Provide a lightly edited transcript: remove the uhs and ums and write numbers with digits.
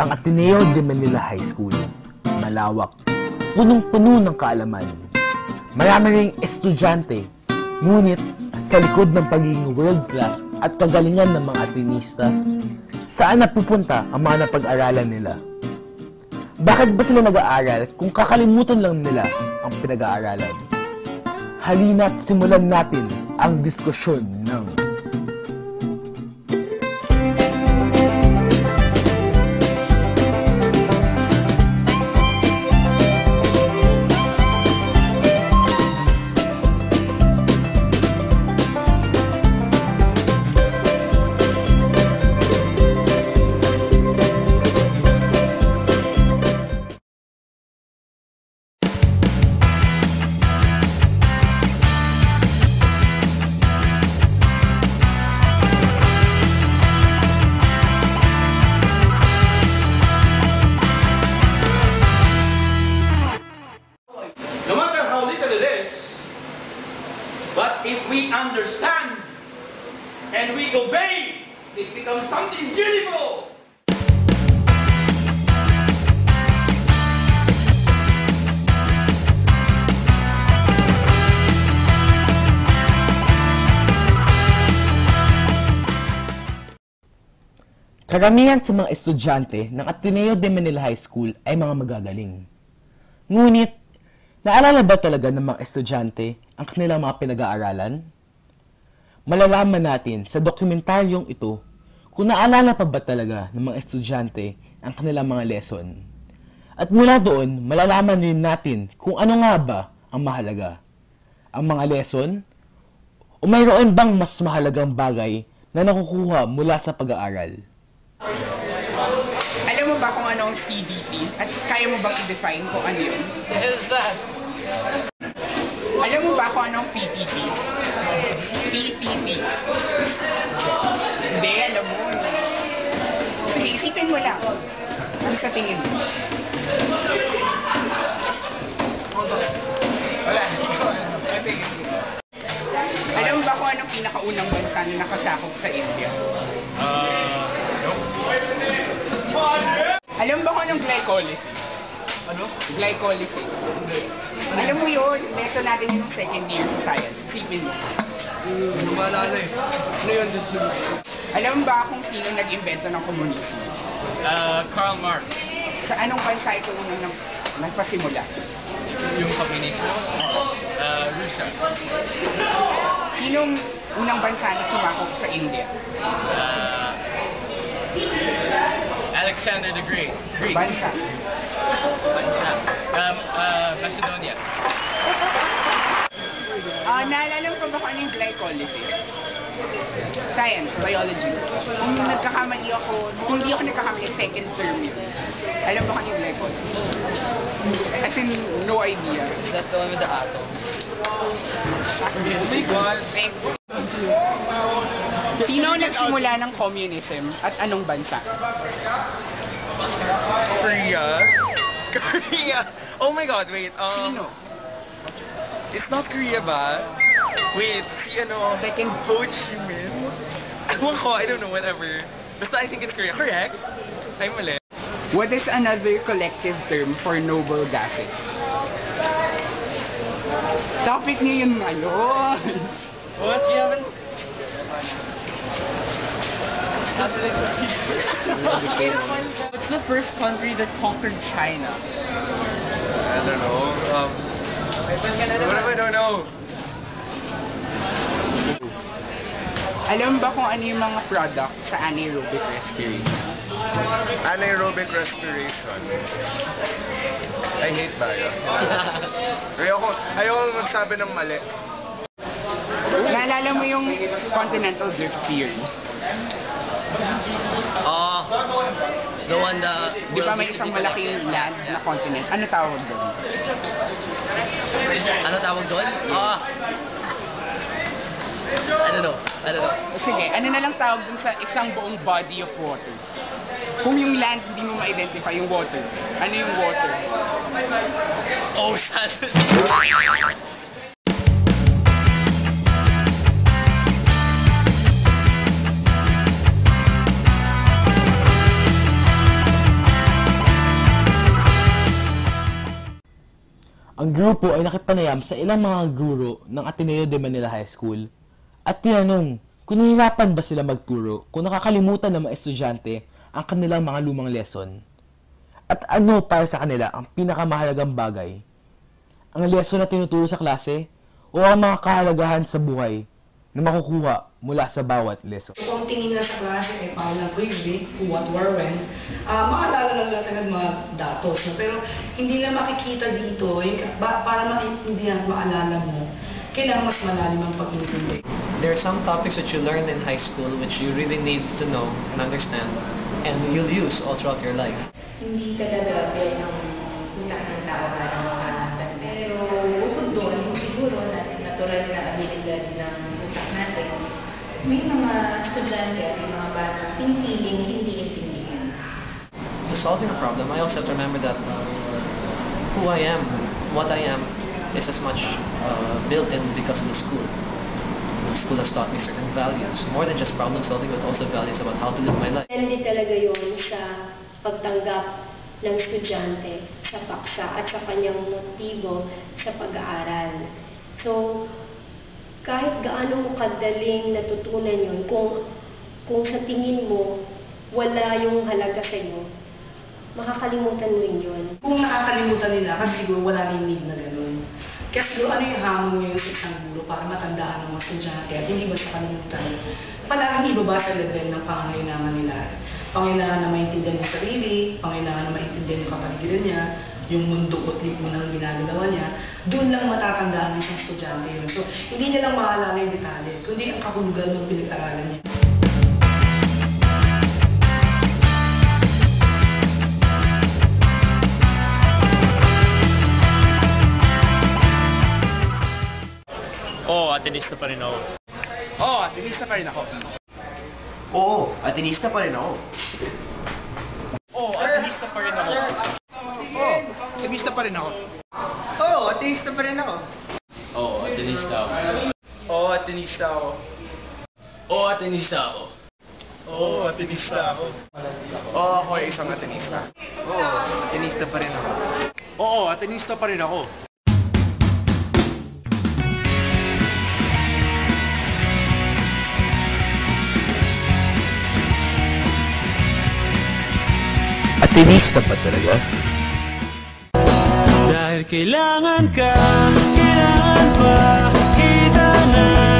Ang Ateneo de Manila High School, malawak, punong-puno ng kaalaman. Marami ring estudyante, ngunit sa likod ng pagiging world class at kagalingan ng mga Atenista, saan napupunta ang mga napag-aralan nila? Bakit ba sila nag-aaral kung kakalimutan lang nila ang pinag-aaralan? Halina't simulan natin ang diskusyon ng understand and we obey, it becomes something beautiful. Karamihan sa mga estudyante ng Ateneo de Manila High School ay mga magagaling. Ngunit, naalala ba talaga ng mga estudyante ang kanilang mga pinag-aaralan? Malalaman natin sa dokumentaryong ito kung naalala pa ba talaga ng mga estudyante ang kanilang mga lesson. At mula doon, malalaman rin natin kung ano nga ba ang mahalaga. Ang mga lesson o mayroon bang mas mahalagang bagay na nakukuha mula sa pag-aaral. Alam mo ba kung ano ang CDT at kaya mo bang i-define kung ano yun? What is that? Alam mo ba kung ano ang PTT? PTT. Hindi, alam mo. Sige, isipin mo lang. Ano sa tingin mo? Wala. Alam mo ba kung anong pinakaunang bansa na nakasakop sa India? No. Alam mo ba kung anong glycolysis? Ano? Glycolysis. Alam mo yun, lesson natin yung second year sa science. Isipin mo. Ano maalala eh? Ano yun? Alam mo ba kung sino nag-invento ng komunismo? Karl Marx. Sa anong bansa ito unang nagpasimula? Yung komunismo? Russia. Sinong unang bansa na sumakop sa India? Alexander the Great. Greek. Bansa. Macedonia. Naalala mo pa ba kung ano yung glycolysis? Science, biology. Kung hindi ako nagkakamali, second term yun. Alam mo kung ano yung glycolysis? As in, no idea. Is that the one with the atoms? Oh my God. Sino ang nagsimula ng communism at anong bansa? Korea? Korea? Oh my God, wait. Sino? It's not Korea ba? Wait, si ano? Second. Ho Chi Minh? Ewan ko, I don't know, whatever. Basta I think it's Korea. Correct? Ay, mali. What is another collective term for noble gases? Topic niyo yun ngayon. What? You haven't? What's the first country that conquered China? I don't know. What if I don't know? Alam ba kung ano yung mga product sa anaerobic respiration? Anaerobic respiration. I hate bio. Ayoko magsabi ng mali. Naalala mo yung continental drift theory? The one that... Di ba may isang malaking land na continent? Ano tawag doon? Ano tawag doon? I don't know. Sige, ano na lang tawag doon sa isang buong body of water? Kung yung land hindi mo ma-identify, yung water. Ano yung water? Ocean. Ang grupo ay nakipanayam sa ilang mga guro ng Ateneo de Manila High School at tinanong kung nahihirapan ba sila magturo kung nakakalimutan ng mga estudyante ang kanilang mga lumang lesson. At ano para sa kanila ang pinakamahalagang bagay? Ang lesson na tinuturo sa klase o ang mga kahalagahan sa buhay na makukuha mula sa bawat lesson? Kung tingin na sa klase ay parang quizzing, who, what, where, when, maalala lang natin ang mga datos. No? Pero hindi na makikita dito, para maintindihan at maalala mo, kailangan mas malalim ang pag-intindi. There are some topics that you learn in high school which you really need to know and understand and you'll use all throughout your life. Hindi talaga ang utak ng tao para makatanda. Pero bukod doon, siguro natural na abilidad ng utak natin, may mga estudyante at mga bata hindi intindihan. To solving a problem, I also have to remember that who I am, what I am, is as much built in because of the school. The school has taught me certain values, more than just problem solving, but also values about how to live my life. Hindi talaga yun sa pagtanggap ng estudyante sa paksa at sa kanyang motibo sa pag-aaral. So, kahit gaano mo kadaling natutunan yun, kung sa tingin mo wala yung halaga sa iyo, makakalimutan mo rin yun. Kung nakakalimutan nila, kasi siguro wala rin need na gano'n. Kaya siguro ano yung hamon ngayon sa isang guro para matandaan ng mga estudyante at hindi basta kalimutan. Palaging ibaba sa level ng pangangailangan nila. Pangailangan na maintindihan yung sarili, pangailangan na maintindihan yung kapaligiran niya, yung mundo at mo ng ginagawa niya, doon lang matatandaan ng isang estudyante yun. So, hindi niya lang maalala yung detalye, kundi ang kahulugan ng pinag-aralan niya. Atenista pa rin ako. Oo, atenista pa rin ako. Oo, atenista pa rin ako. Oo, atenista pa rin ako. Oo, atenista pa rin ako. Oo, atenista pa rin ako. Oo, atenista ako. Oo, atenista ako. Oo, atenista ako. Oo, atenista ako. Oo, ako ay isang atenista. Oo, atenista pa rin ako. Oo, atenista pa rin ako. Atenista pa talaga? Dahil kailangan ka, kailangan pa kita na